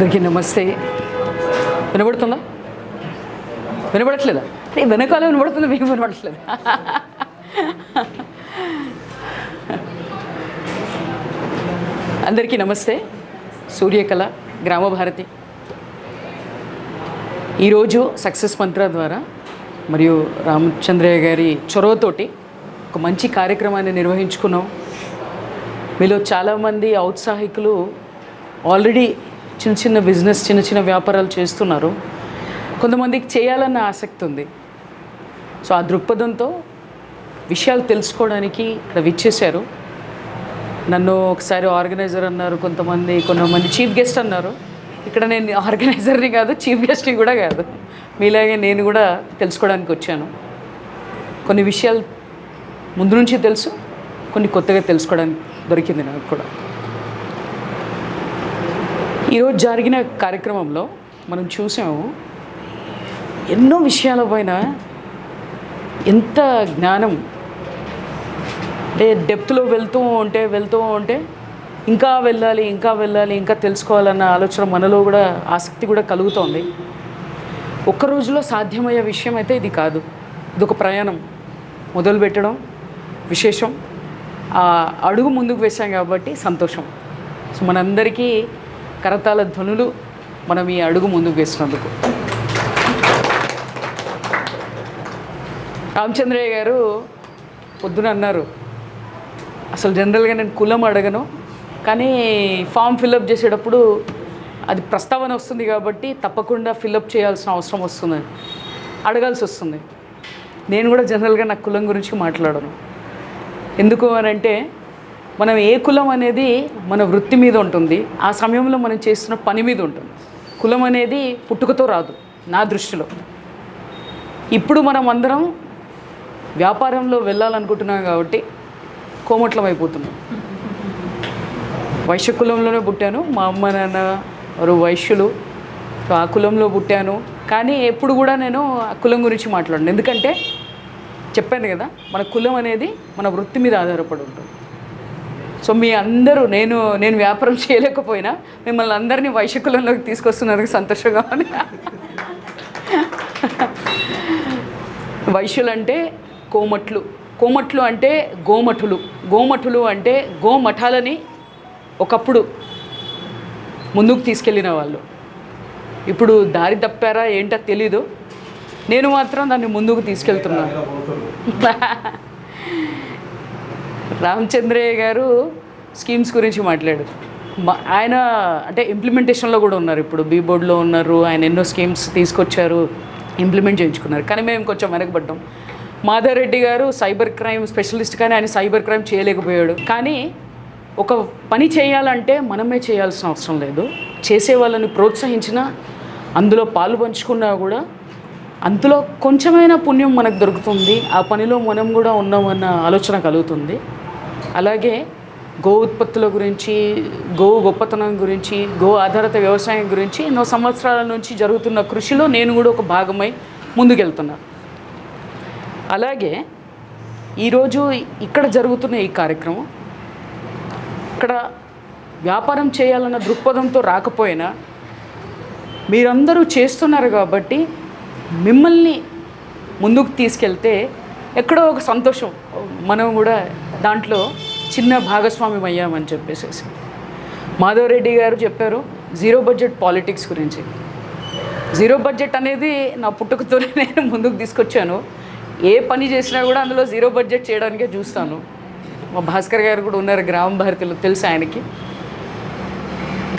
అందరికీ నమస్తే. వినబడుతుందా? వినబడట్లేదా? వెనకాల వినబడుతుందా? మీకు వినబడట్లేదు? అందరికీ నమస్తే. సూర్యకళ గ్రామభారతి ఈరోజు సక్సెస్ మంత్ర ద్వారా మరియు రామచంద్రయ్య గారి చొరవతోటి ఒక మంచి కార్యక్రమాన్ని నిర్వహించుకున్నాం. మీలో చాలామంది ఔత్సాహికులు ఆల్రెడీ చిన్న చిన్న బిజినెస్ చిన్న వ్యాపారాలు చేస్తున్నారు. కొంతమందికి చేయాలన్న ఆసక్తి ఉంది. సో ఆ దృక్పథంతో విషయాలు తెలుసుకోవడానికి ఇక్కడ విచ్చేశారు. నన్ను ఒకసారి ఆర్గనైజర్ అన్నారు, కొంతమంది చీఫ్ గెస్ట్ అన్నారు. ఇక్కడ నేను ఆర్గనైజర్ని కాదు, చీఫ్ గెస్ట్ని కూడా కాదు, మీలాగే నేను కూడా తెలుసుకోవడానికి వచ్చాను. కొన్ని విషయాలు ముందు నుంచి తెలుసు, కొన్ని కొత్తగా తెలుసుకోవడానికి దొరికింది నాకు కూడా. ఈరోజు జరిగిన కార్యక్రమంలో మనం చూసాము, ఎన్నో విషయాల పైన ఎంత జ్ఞానం, అంటే డెప్త్లో వెళ్తూ ఉంటే ఇంకా వెళ్ళాలి, ఇంకా తెలుసుకోవాలన్న ఆలోచన మనలో కూడా ఆసక్తి కూడా కలుగుతోంది. ఒక్క రోజులో సాధ్యమయ్యే విషయం అయితే ఇది కాదు. ఇది ఒక ప్రయాణం. మొదలు పెట్టడం విశేషం, ఆ అడుగు ముందుకు వేసాం కాబట్టి సంతోషం. సో మనందరికీ కరతాళ ధ్వనులు మనం ఈ అడుగు ముందుకు వేసినందుకు. రామచంద్రయ్య గారు పొద్దున అన్నారు, అసలు జనరల్గా నేను కులం అడగను, కానీ ఫామ్ ఫిల్అప్ చేసేటప్పుడు అది ప్రస్తావన వస్తుంది కాబట్టి తప్పకుండా ఫిల్అప్ చేయాల్సిన అవసరం వస్తుంది, అడగాల్సి వస్తుంది. నేను కూడా జనరల్గా నా కులం గురించి మాట్లాడను. ఎందుకు అని అంటే, మనం ఏ కులం అనేది మన వృత్తి మీద ఉంటుంది, ఆ సమయంలో మనం చేస్తున్న పని మీద ఉంటుంది. కులం అనేది పుట్టుకతో రాదు నా దృష్టిలో. ఇప్పుడు మనం అందరం వ్యాపారంలో వెళ్ళాలనుకుంటున్నాం కాబట్టి కోమట్లం అయిపోతున్నాం. వైశ్య కులంలోనే పుట్టాను, మా అమ్మ నాన్న వారు వైశ్యులు, ఆ కులంలో పుట్టాను. కానీ ఎప్పుడు కూడా నేను ఆ కులం గురించి మాట్లాడను. ఎందుకంటే చెప్పాను కదా, మన కులం అనేది మన వృత్తి మీద ఆధారపడి ఉంటుంది. సో మీ అందరూ, నేను వ్యాపారం చేయలేకపోయినా మిమ్మల్ని అందరినీ వైశ్య కులంలోకి తీసుకొస్తున్నందుకు సంతోషంగా ఉంది. వైశ్యులు అంటే కోమట్లు అంటే గోమఠులు అంటే గోమఠాలని ఒకప్పుడు ముందుకు తీసుకెళ్ళిన వాళ్ళు. ఇప్పుడు దారి తప్పారా ఏంటో తెలీదు, నేను మాత్రం దాన్ని ముందుకు తీసుకెళ్తున్నాను. రామచంద్రయ్య గారు స్కీమ్స్ గురించి మాట్లాడారు. ఆయన అంటే ఇంప్లిమెంటేషన్లో కూడా ఉన్నారు. ఇప్పుడు బీ బోర్డులో ఉన్నారు. ఆయన ఎన్నో స్కీమ్స్ తీసుకొచ్చారు, ఇంప్లిమెంట్ చేయించుకున్నారు. కానీ మేము కొంచెం వెనకబడ్డాం. మాధవరెడ్డి గారు సైబర్ క్రైమ్ స్పెషలిస్ట్, కానీ ఆయన సైబర్ క్రైమ్ చేయలేకపోయాడు. కానీ ఒక పని చేయాలంటే మనమే చేయాల్సిన అవసరం లేదు, చేసే వాళ్ళని ప్రోత్సహించినా, అందులో పాలు పంచుకున్నా కూడా అందులో కొంచెమైనా పుణ్యం మనకు దొరుకుతుంది. ఆ పనిలో మనం కూడా ఉన్నామన్న ఆలోచన కలుగుతుంది. అలాగే గో ఉత్పత్తుల గురించి, గో గొప్పతనం గురించి, గో ఆధారిత వ్యవసాయం గురించి ఎన్నో సంవత్సరాల నుంచి జరుగుతున్న కృషిలో నేను కూడా ఒక భాగమై ముందుకెళ్తున్నాను. అలాగే ఈరోజు ఇక్కడ జరుగుతున్న ఈ కార్యక్రమం, ఇక్కడ వ్యాపారం చేయాలన్న దృక్పథంతో రాకపోయినా మీరందరూ చేస్తున్నారు కాబట్టి మిమ్మల్ని ముందుకు తీసుకెళ్తే ఎక్కడో ఒక సంతోషం, మనం కూడా దాంట్లో చిన్న భాగస్వామ్యం అయ్యామని చెప్పేసి. మాధవరెడ్డి గారు చెప్పారు జీరో బడ్జెట్ పాలిటిక్స్ గురించి. జీరో బడ్జెట్ అనేది నా పుట్టుకతోనే నేను ముందుకు తీసుకొచ్చాను. ఏ పని చేసినా కూడా అందులో జీరో బడ్జెట్ చేయడానికే చూస్తాను. మా భాస్కర్ గారు కూడా ఉన్నారు గ్రామ భారతిలో, తెలుసు ఆయనకి.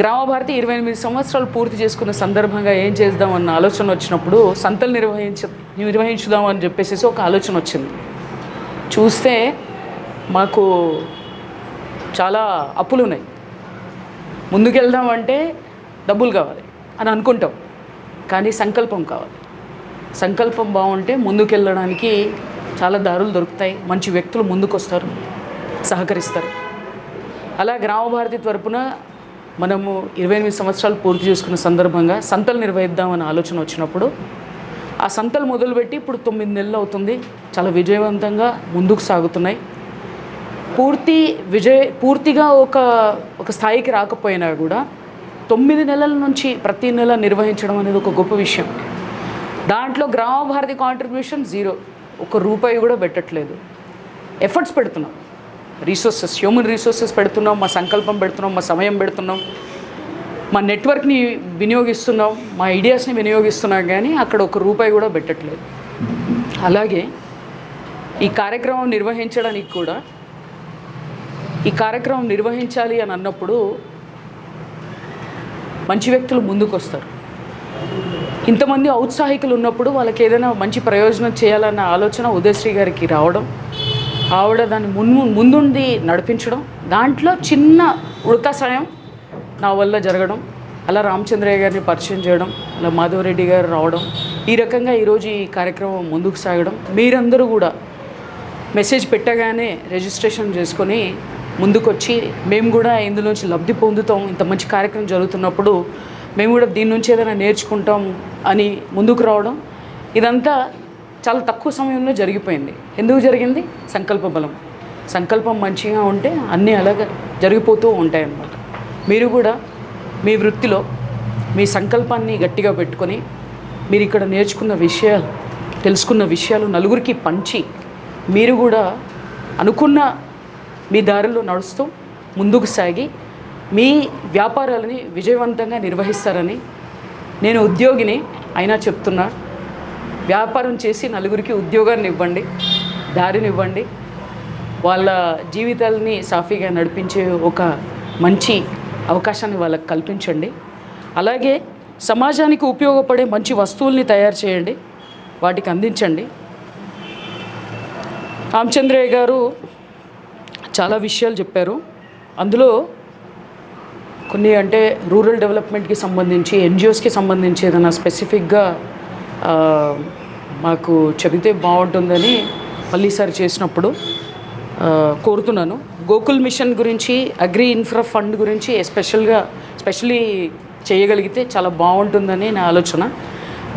గ్రామభారతి 28 సంవత్సరాలు పూర్తి చేసుకున్న సందర్భంగా ఏం చేద్దామన్న ఆలోచన వచ్చినప్పుడు సంతలు నిర్వహించుదామని చెప్పేసి ఒక ఆలోచన వచ్చింది. చూస్తే మాకు చాలా అప్పులు ఉన్నాయి, ముందుకెళ్దామంటే డబ్బులు కావాలి అని అనుకుంటాం, కానీ సంకల్పం కావాలి. సంకల్పం బాగుంటే ముందుకెళ్ళడానికి చాలా దారులు దొరుకుతాయి, మంచి వ్యక్తులు ముందుకు వస్తారు, సహకరిస్తారు. అలా గ్రామభారతి తరపున మనము 28 సంవత్సరాలు పూర్తి చేసుకున్న సందర్భంగా సంతలు నిర్వహిద్దామని ఆలోచన వచ్చినప్పుడు ఆ సంతలు మొదలుపెట్టి ఇప్పుడు 9 నెలలు అవుతుంది. చాలా విజయవంతంగా ముందుకు సాగుతున్నాయి. పూర్తిగా ఒక స్థాయికి రాకపోయినా కూడా 9 నెలల నుంచి ప్రతి నెల నిర్వహించడం అనేది ఒక గొప్ప విషయం. దాంట్లో గ్రామ భారతి కాంట్రిబ్యూషన్ 0, ₹1 కూడా పెట్టట్లేదు. ఎఫర్ట్స్ పెడుతున్నాం, రీసోర్సెస్, హ్యూమన్ రీసోర్సెస్ పెడుతున్నాం, మా సంకల్పం పెడుతున్నాం, మా సమయం పెడుతున్నాం, మా నెట్వర్క్ని వినియోగిస్తున్నాం, మా ఐడియాస్ని వినియోగిస్తున్నాం, కానీ అక్కడ ₹1 కూడా పెట్టట్లేదు. అలాగే ఈ కార్యక్రమం నిర్వహించడానికి కూడా, ఈ కార్యక్రమం నిర్వహించాలి అని అన్నప్పుడు మంచి వ్యక్తులు ముందుకు వస్తారు. ఇంతమంది ఔత్సాహికులు ఉన్నప్పుడు వాళ్ళకి ఏదైనా మంచి ప్రయోజనం చేయాలన్న ఆలోచన ఉదయశ్రీ గారికి రావడం, ఆవిడ దాన్ని ముందుండి నడిపించడం, దాంట్లో చిన్న ఉడతా సాయం నా వల్ల జరగడం, అలా రామచంద్రయ్య గారిని పరిచయం చేయడం, అలా మాధవరెడ్డి గారు రావడం, ఈ రకంగా ఈరోజు ఈ కార్యక్రమం ముందుకు సాగడం. మీరందరూ కూడా మెసేజ్ పెట్టగానే రిజిస్ట్రేషన్ చేసుకొని ముందుకొచ్చి మేము కూడా ఇందులోంచి లబ్ధి పొందుతాం, ఇంత మంచి కార్యక్రమం జరుగుతున్నప్పుడు మేము కూడా దీని నుంచి ఏదైనా నేర్చుకుంటాం అని ముందుకు రావడం, ఇదంతా చాలా తక్కువ సమయంలో జరిగిపోయింది. ఎందుకు జరిగింది? సంకల్ప బలం. సంకల్పం మంచిగా ఉంటే అన్నీ అలాగే జరిగిపోతూ ఉంటాయన్నమాట. మీరు కూడా మీ వృత్తిలో మీ సంకల్పాన్ని గట్టిగా పెట్టుకొని మీరు ఇక్కడ నేర్చుకున్న విషయాలు, తెలుసుకున్న విషయాలు నలుగురికి పంచి మీరు కూడా అనుకున్న మీ దారిలో నడుస్తూ ముందుకు సాగి మీ వ్యాపారాలని విజయవంతంగా నిర్వహిస్తారని నేను ఉద్యోగిని అయినా చెప్తున్నా. వ్యాపారం చేసి నలుగురికి ఉద్యోగాన్ని ఇవ్వండి, దారిని ఇవ్వండి, వాళ్ళ జీవితాలని సాఫీగా నడిపించే ఒక మంచి అవకాశాన్ని వాళ్ళకి కల్పించండి. అలాగే సమాజానికి ఉపయోగపడే మంచి వస్తువుల్ని తయారు చేయండి, వాటికి అందించండి. రామచంద్రయ్య గారు చాలా విషయాలు చెప్పారు. అందులో కొన్ని అంటే రూరల్ డెవలప్మెంట్కి సంబంధించి, ఎన్జిఓస్కి సంబంధించి ఏదైనా స్పెసిఫిక్గా మాకు చెబితే బాగుంటుందని మళ్ళీసారి చేసినప్పుడు కోరుతున్నాను. గోకుల్ మిషన్ గురించి, అగ్రి ఇన్ఫ్రా ఫండ్ గురించి స్పెషల్లీ చేయగలిగితే చాలా బాగుంటుందని నా ఆలోచన.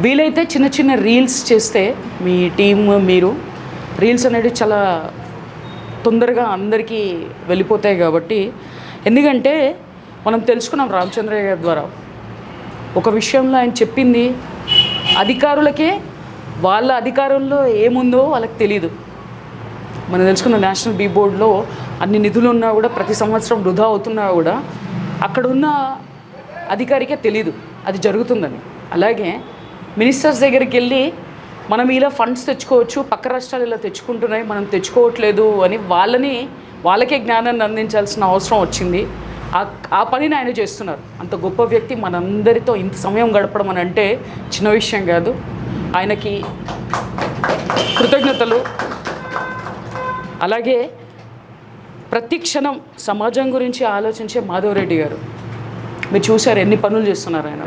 వీలైతే చిన్న చిన్న రీల్స్ చేస్తే మీ టీమ్, మీరు రీల్స్ అనేది చాలా తొందరగా అందరికీ వెళ్ళిపోతాయి కాబట్టి, ఎందుకంటే మనం తెలుసుకున్నాం రామచంద్రయ్య గారి ద్వారా ఒక విషయంలో ఆయన చెప్పింది, అధికారులకే వాళ్ళ అధికారంలో ఏముందో వాళ్ళకి తెలియదు. మనం తెలుసుకున్న నేషనల్ బీ బోర్డులో అన్ని నిధులు ఉన్నా కూడా ప్రతి సంవత్సరం వృధా అవుతున్నా కూడా అక్కడున్న అధికారికే తెలీదు అది జరుగుతుందని. అలాగే మినిస్టర్స్ దగ్గరికి వెళ్ళి మనం ఇలా ఫండ్స్ తెచ్చుకోవచ్చు, పక్క రాష్ట్రాలు ఇలా తెచ్చుకుంటున్నాయి, మనం తెచ్చుకోవట్లేదు అని వాళ్ళకే జ్ఞానాన్ని అందించాల్సిన అవసరం వచ్చింది. ఆ పనిని ఆయన చేస్తున్నారు. అంత గొప్ప వ్యక్తి మనందరితో ఇంత సమయం గడపడం అని అంటే చిన్న విషయం కాదు. ఆయనకి కృతజ్ఞతలు. అలాగే ప్రతి క్షణం సమాజం గురించి ఆలోచించే మాధవరెడ్డి గారు, మీరు చూశారు ఎన్ని పనులు చేస్తున్నారు ఆయన.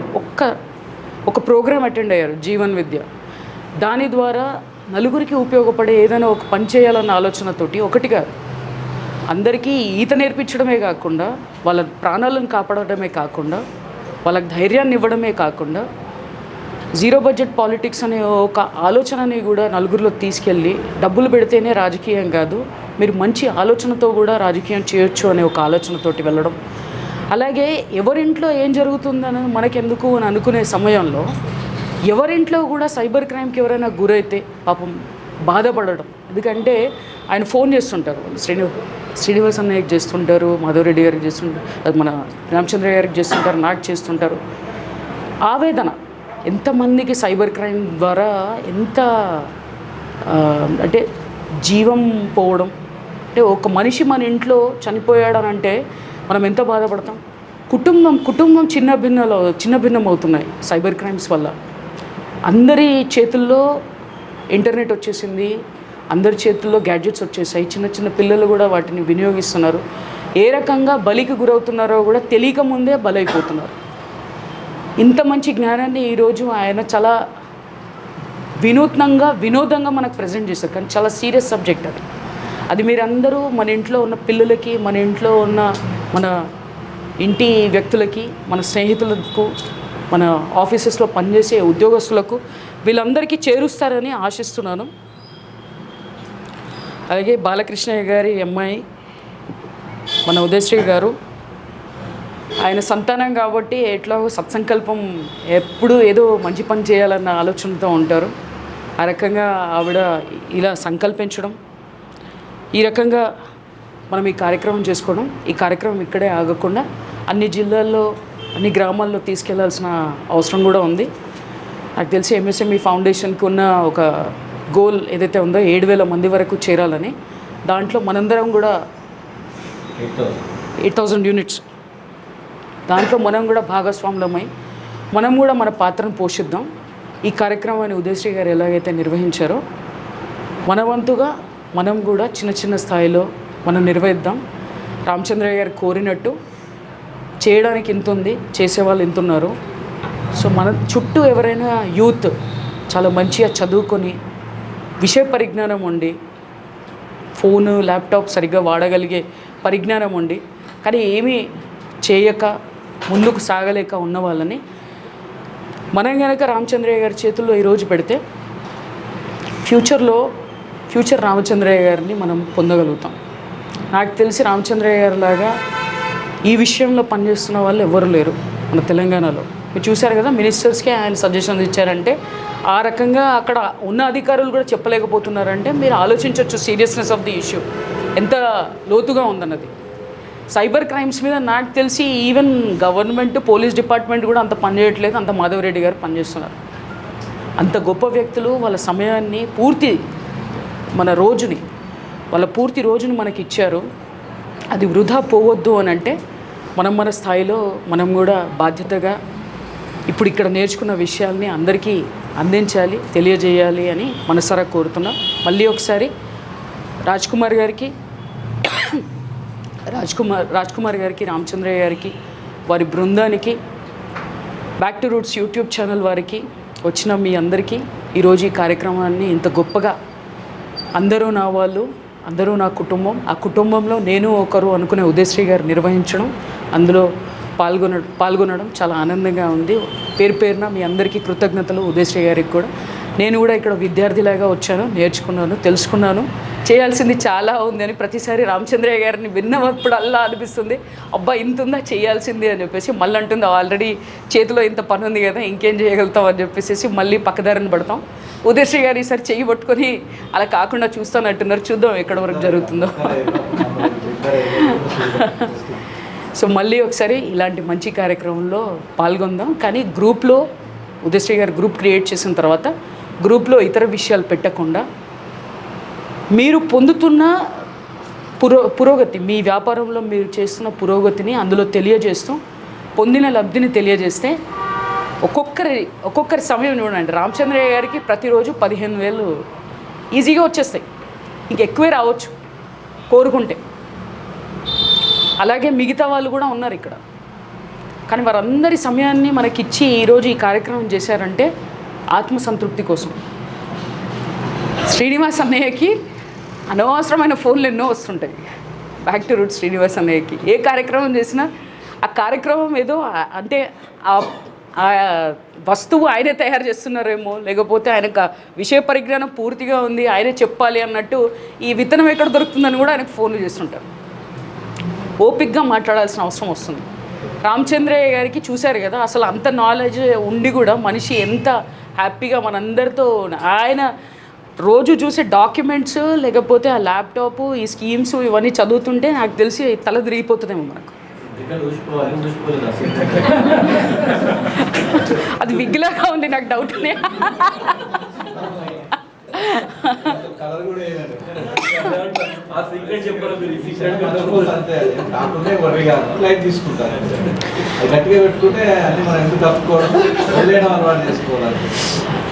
ఒక ప్రోగ్రామ్ అటెండ్ అయ్యారు, జీవన్ విద్య. దాని ద్వారా నలుగురికి ఉపయోగపడే ఏదైనా ఒక పని చేయాలన్న ఆలోచనతోటి, ఒకటిగా అందరికీ ఈత నేర్పించడమే కాకుండా, వాళ్ళ ప్రాణాలను కాపాడటమే కాకుండా, వాళ్ళకి ధైర్యాన్ని ఇవ్వడమే కాకుండా, జీరో బడ్జెట్ పాలిటిక్స్ అనే ఒక ఆలోచనని కూడా నలుగురిలో తీసుకెళ్ళి, డబ్బులు పెడితేనే రాజకీయం కాదు, మీరు మంచి ఆలోచనతో కూడా రాజకీయం చేయొచ్చు అనే ఒక ఆలోచనతోటి వెళ్ళడం. అలాగే ఎవరింట్లో ఏం జరుగుతుందని మనకెందుకు అని అనుకునే సమయంలో ఎవరింట్లో కూడా సైబర్ క్రైమ్కి ఎవరైనా గురైతే పాపం బాధపడడం. ఎందుకంటే ఆయన ఫోన్ చేస్తుంటారు, శ్రీనివాస్ అన్నయ్యకి చేస్తుంటారు, మాధవరెడ్డి గారికి చేస్తుంటారు, అది మన రామచంద్ర గారికి చేస్తుంటారు, నాకు చేస్తుంటారు. ఆవేదన ఎంతమందికి సైబర్ క్రైమ్ ద్వారా ఎంత అంటే జీవం పోవడం, అంటే ఒక మనిషి మన ఇంట్లో చనిపోయాడనంటే మనం ఎంత బాధపడతాం. కుటుంబం చిన్న భిన్నం అవుతున్నాయి సైబర్ క్రైమ్స్ వల్ల. అందరి చేతుల్లో ఇంటర్నెట్ వచ్చేసింది, అందరి చేతుల్లో గ్యాడ్జెట్స్ వచ్చేసాయి, చిన్న పిల్లలు కూడా వాటిని వినియోగిస్తున్నారు. ఏ రకంగా బలికి గురవుతున్నారో కూడా తెలియక ముందే బలైపోతున్నారు. ఇంత మంచి జ్ఞానాన్ని ఈరోజు ఆయన చాలా వినోదంగా మనకు ప్రజెంట్ చేశారు, కానీ చాలా సీరియస్ సబ్జెక్ట్ అది మీరందరూ మన ఇంట్లో ఉన్న పిల్లలకి, మన ఇంట్లో ఉన్న మన ఇంటి వ్యక్తులకి, మన స్నేహితులకు, మన ఆఫీసెస్లో పనిచేసే ఉద్యోగస్తులకు, వీళ్ళందరికీ చేరుస్తారని ఆశిస్తున్నాను. అలాగే బాలకృష్ణయ్య గారి అమ్మాయి మన ఉదయశ్రీ గారు ఆయన సంతానం కాబట్టి ఎట్లాగో సత్సంకల్పం ఎప్పుడు ఏదో మంచి పని చేయాలన్న ఆలోచనతో ఉంటారు. ఆ రకంగా ఆవిడ ఇలా సంకల్పించడం, ఈ రకంగా మనం ఈ కార్యక్రమం చేసుకోవడం, ఈ కార్యక్రమం ఇక్కడే ఆగకుండా అన్ని జిల్లాల్లో అన్ని గ్రామాల్లో తీసుకెళ్లాల్సిన అవసరం కూడా ఉంది. నాకు తెలిసి ఎంఎస్ఎంఈ ఫౌండేషన్కి ఉన్న ఒక గోల్ ఏదైతే ఉందో 7,000 మంది వరకు చేరాలని, దాంట్లో మనందరం కూడా 8,000 యూనిట్స్, దాంట్లో మనం కూడా భాగస్వాములమై మనం కూడా మన పాత్రను పోషిద్దాం. ఈ కార్యక్రమాన్ని ఉదయశ్రీ గారు ఎలాగైతే నిర్వహించారో మన వంతుగా మనం కూడా చిన్న చిన్న స్థాయిలో మనం నిర్వహిద్దాం. రామచంద్రయ్య గారు కోరినట్టు చేయడానికి ఇంత ఉంది, చేసేవాళ్ళు ఇంత ఉన్నారు. సో మన చుట్టూ ఎవరైనా యూత్ చాలా మంచిగా చదువుకొని విషయ పరిజ్ఞానం ఉండి, ఫోను ల్యాప్టాప్ సరిగ్గా వాడగలిగే పరిజ్ఞానం ఉండి కానీ ఏమీ చేయక ముందుకు సాగలేక ఉన్న వాళ్ళని మనం కనుక రామచంద్రయ్య గారి చేతుల్లో ఈరోజు పెడితే ఫ్యూచర్ రామచంద్రయ్య గారిని మనం పొందగలుగుతాం. నాకు తెలిసి రామచంద్రయ్య గారి లాగా ఈ విషయంలో పనిచేస్తున్న వాళ్ళు ఎవరు లేరు మన తెలంగాణలో. మీరు చూశారు కదా, మినిస్టర్స్కి ఆయన సజెషన్స్ ఇచ్చారంటే ఆ రకంగా అక్కడ ఉన్న అధికారులు కూడా చెప్పలేకపోతున్నారంటే మీరు ఆలోచించవచ్చు సీరియస్నెస్ ఆఫ్ ది ఇష్యూ ఎంత లోతుగా ఉందన్నది. సైబర్ క్రైమ్స్ మీద నాకు తెలిసి ఈవెన్ గవర్నమెంట్, పోలీస్ డిపార్ట్మెంట్ కూడా అంత పనిచేయట్లేదు, అంత మాధవరెడ్డి గారు పనిచేస్తున్నారు. అంత గొప్ప వ్యక్తులు వాళ్ళ సమయాన్ని వాళ్ళ పూర్తి రోజుని మనకి ఇచ్చారు. అది వృధా పోవద్దు అని అంటే మన స్థాయిలో మనం కూడా బాధ్యతగా ఇప్పుడు ఇక్కడ నేర్చుకున్న విషయాల్ని అందరికీ అందించాలి, తెలియజేయాలి అని మనసారా కోరుతున్నాం. మళ్ళీ ఒకసారి రాజ్ కుమార్ గారికి, రామచంద్రయ్య గారికి, వారి బృందానికి, back to roots YouTube channel వారికి, వచ్చిన మీ అందరికీ ఈరోజు ఈ కార్యక్రమాన్ని ఇంత గొప్పగా అందరూ నా వాళ్ళు, అందరూ నా కుటుంబం, ఆ కుటుంబంలో నేను ఒకరు అనుకునే ఉదయశ్రీ గారు నిర్వహించడం, అందులో పాల్గొనడం చాలా ఆనందంగా ఉంది. పేరున మీ అందరికీ కృతజ్ఞతలు. ఉదయశ్రీ గారికి కూడా నేను కూడా ఇక్కడ విద్యార్థిలాగా వచ్చాను, నేర్చుకున్నాను, తెలుసుకున్నాను. చేయాల్సింది చాలా ఉంది అని ప్రతిసారి రామచంద్రయ్య గారిని విన్నప్పుడు అల్లా అనిపిస్తుంది, అబ్బా ఇంత ఉందా చేయాల్సింది అని చెప్పేసి. మళ్ళీ అంటుంది ఆల్రెడీ చేతిలో ఇంత పని ఉంది కదా, ఇంకేం చేయగలుగుతాం అని చెప్పేసి మళ్ళీ పక్కదారిని పడతాం. ఉదయశ్రీ గారు ఈసారి చెయ్యి పట్టుకొని అలా కాకుండా చూస్తానంటున్నారు, చూద్దాం ఎక్కడి వరకు జరుగుతుందో. సో మళ్ళీ ఒకసారి ఇలాంటి మంచి కార్యక్రమంలో పాల్గొందాం. కానీ గ్రూప్లో ఉదయశ్రీ గారు గ్రూప్ క్రియేట్ చేసిన తర్వాత గ్రూప్లో ఇతర విషయాలు పెట్టకుండా మీరు పొందుతున్న పురోగతి, మీ వ్యాపారంలో మీరు చేస్తున్న అందులో తెలియజేస్తూ పొందిన లబ్ధిని తెలియజేస్తే ఒక్కొక్కరి సమయం చూడండి. రామచంద్రయ్య గారికి ప్రతిరోజు 15,000 ఈజీగా వచ్చేస్తాయి, ఇంకెక్కువే రావచ్చు కోరుకుంటే. అలాగే మిగతా వాళ్ళు కూడా ఉన్నారు ఇక్కడ. కానీ వారందరి సమయాన్ని మనకిచ్చి ఈరోజు ఈ కార్యక్రమం చేశారంటే ఆత్మసంతృప్తి కోసం. శ్రీనివాస్ అన్నయ్యకి అనవసరమైన ఫోన్లు ఎన్నో వస్తుంటాయి. బ్యాక్ టు రూట్ శ్రీనివాస్ అన్నయ్యకి ఏ కార్యక్రమం చేసినా ఆ కార్యక్రమం ఏదో అంటే ఆ వస్తువు ఆయనే తయారు చేస్తున్నారేమో, లేకపోతే ఆయనకు విషయ పరిజ్ఞానం పూర్తిగా ఉంది, ఆయనే చెప్పాలి అన్నట్టు ఈ విత్తనం ఎక్కడ దొరుకుతుందని కూడా ఆయనకు ఫోన్లు చేస్తుంటారు. ఓపిక్గా మాట్లాడాల్సిన అవసరం వస్తుంది. రామచంద్రయ్య గారికి చూశారు కదా, అసలు అంత నాలెడ్జ్ ఉండి కూడా మనిషి ఎంత హ్యాపీగా మనందరితో, ఆయన రోజు చూసే డాక్యుమెంట్స్ లేకపోతే ఆ ల్యాప్టాప్, ఈ స్కీమ్స్ ఇవన్నీ చదువుతుంటే నాకు తెలిసి తల తిరిగిపోతుందేమో మనకు. అది విగ్గులాగా ఉంది, నాకు డౌట్నే.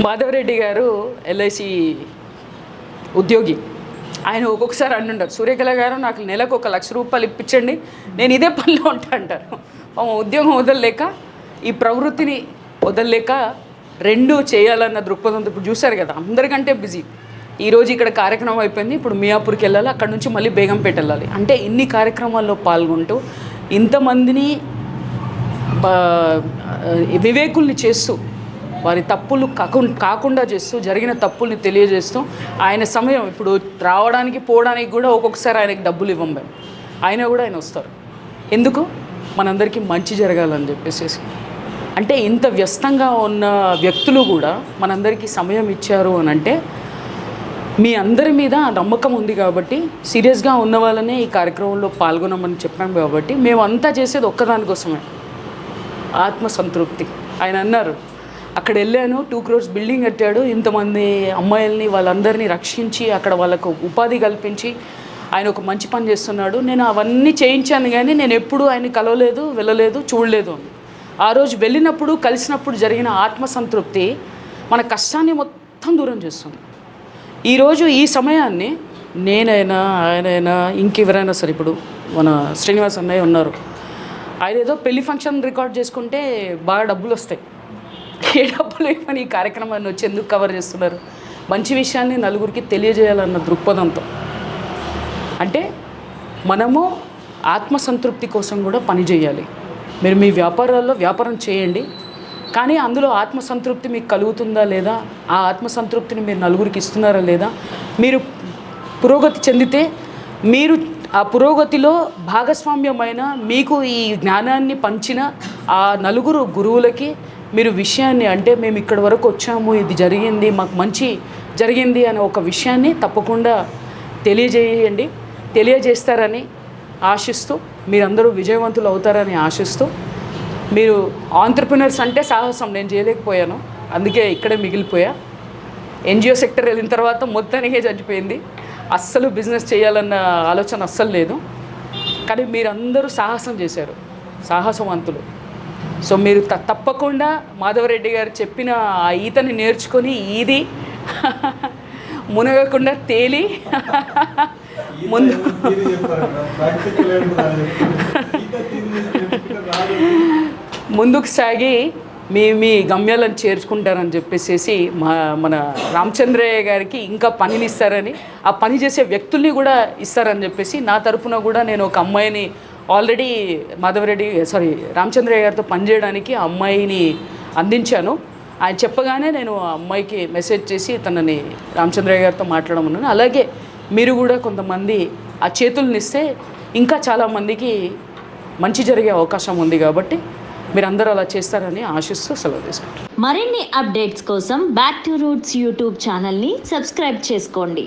మాధవరెడ్డి గారు ఎల్ఐసి ఉద్యోగి. ఆయన ఒక్కొక్కసారి అంటుంటారు, సూర్యకళ గారు నాకు నెలకు 1,00,000 రూపాయలు ఇప్పించండి, నేను ఇదే పనిలో ఉంటా అంటారు. ఉద్యోగం వదలలేక, ఈ ప్రవృత్తిని వదలలేక రెండు చేయాలన్న దృక్పథంతో ఇప్పుడు చూశారు కదా, అందరికంటే బిజీ. ఈరోజు ఇక్కడ కార్యక్రమం అయిపోయింది, ఇప్పుడు మియాపూర్కి వెళ్ళాలి, అక్కడ నుంచి మళ్ళీ బేగంపేట వెళ్ళాలి. అంటే ఇన్ని కార్యక్రమాల్లో పాల్గొంటూ ఇంతమందిని వివేకుల్ని చేస్తూ, వారి తప్పులు కాకుండా చేస్తూ, జరిగిన తప్పుల్ని తెలియజేస్తూ, ఆయన సమయం ఇప్పుడు రావడానికి పోవడానికి కూడా ఒక్కొక్కసారి ఆయనకి డబ్బులు ఇవ్వం మేము, అయినా కూడా ఆయన వస్తారు. ఎందుకు? మనందరికీ మంచి జరగాలని చెప్పేసి. అంటే ఇంత వ్యస్తంగా ఉన్న వ్యక్తులు కూడా మనందరికీ సమయం ఇచ్చారు అని అంటే మీ అందరి మీద నమ్మకం ఉంది కాబట్టి, సీరియస్గా ఉన్న వాళ్ళనే ఈ కార్యక్రమంలో పాల్గొనమని చెప్పాం కాబట్టి మేమంతా చేసేది ఒక్కదానికోసమే, ఆత్మసంతృప్తి. ఆయన అన్నారు, అక్కడ వెళ్ళాను 2 crores బిల్డింగ్ కట్టాడు, ఇంతమంది అమ్మాయిల్ని వాళ్ళందరినీ రక్షించి అక్కడ వాళ్ళకు ఉపాధి కల్పించి ఆయన ఒక మంచి పని చేస్తున్నాడు, నేను అవన్నీ చేయించాను కానీ నేను ఎప్పుడూ ఆయన కలవలేదు, వెళ్ళలేదు, చూడలేదు. ఆ రోజు వెళ్ళినప్పుడు కలిసినప్పుడు జరిగిన ఆత్మసంతృప్తి మన కష్టాన్ని మొత్తం దూరం చేస్తుంది. ఈరోజు ఈ సమయాన్ని నేనైనా ఆయనైనా ఇంకెవరైనా సరే, ఇప్పుడు మన శ్రీనివాస్ అన్నయ్య ఉన్నారు, ఆయన ఏదో పెళ్లి ఫంక్షన్ రికార్డ్ చేసుకుంటే బాగా డబ్బులు వస్తాయి, ఏ డబ్బులు ఏమని ఈ కార్యక్రమాన్ని వచ్చి ఎందుకు కవర్ చేస్తున్నారు? మంచి విషయాన్ని నలుగురికి తెలియజేయాలన్న దృక్పథంతో. అంటే మనము ఆత్మసంతృప్తి కోసం కూడా పని చేయాలి. మీరు మీ వ్యాపారాల్లో వ్యాపారం చేయండి, కానీ అందులో ఆత్మసంతృప్తి మీకు కలుగుతుందా లేదా, ఆ ఆత్మసంతృప్తిని మీరు నలుగురికి ఇస్తున్నారా లేదా, మీరు పురోగతి చెందితే మీరు ఆ పురోగతిలో భాగస్వామ్యమైన మీకు ఈ జ్ఞానాన్ని పంచిన ఆ నలుగురు గురువులకి మీరు విషయాన్ని, అంటే మేము ఇక్కడి వరకు వచ్చాము, ఇది జరిగింది, మాకు మంచి జరిగింది అనే ఒక విషయాన్ని తప్పకుండా తెలియజేయండి. తెలియజేస్తారని ఆశిస్తూ, మీరందరూ విజయవంతులు అవుతారని ఆశిస్తూ, మీరు ఆంట్రప్రినర్స్ అంటే సాహసం నేను చేయలేకపోయాను, అందుకే ఇక్కడే మిగిలిపోయా. ఎన్జిఓ సెక్టర్ వెళ్ళిన తర్వాత మొత్తానికే చచ్చిపోయింది, అస్సలు బిజినెస్ చేయాలన్న ఆలోచన అస్సలు లేదు. కానీ మీరందరూ సాహసం చేశారు, సాహసవంతులు. సో మీరు తప్పకుండా మాధవరెడ్డి గారు చెప్పిన ఆ ఈతని నేర్చుకొని ఈది మునగకుండా తేలి ముందు ముందుకు సాగి మీ గమ్యాలను చేర్చుకుంటారని చెప్పేసి మన రామచంద్రయ్య గారికి ఇంకా పనిని ఇస్తారని, ఆ పని చేసే వ్యక్తుల్ని కూడా ఇస్తారని చెప్పేసి నా తరపున కూడా నేను ఒక అమ్మాయిని ఆల్రెడీ రామచంద్రయ్య గారితో పనిచేయడానికి ఆ అమ్మాయిని అందించాను. ఆయన చెప్పగానే నేను ఆ అమ్మాయికి మెసేజ్ చేసి తనని రామచంద్రయ్య గారితో మాట్లాడమన్నాను. అలాగే మీరు కూడా కొంతమంది ఆ చేతుల్ని ఇస్తే ఇంకా చాలామందికి మంచి జరిగే అవకాశం ఉంది కాబట్టి మీరందరూ అలా చేస్తారని ఆశిస్తూ సెలవు తీసుకుంటారు. మరిన్ని అప్డేట్స్ కోసం బ్యాక్ టు రూట్స్ యూట్యూబ్ ఛానల్ని సబ్స్క్రైబ్ చేసుకోండి.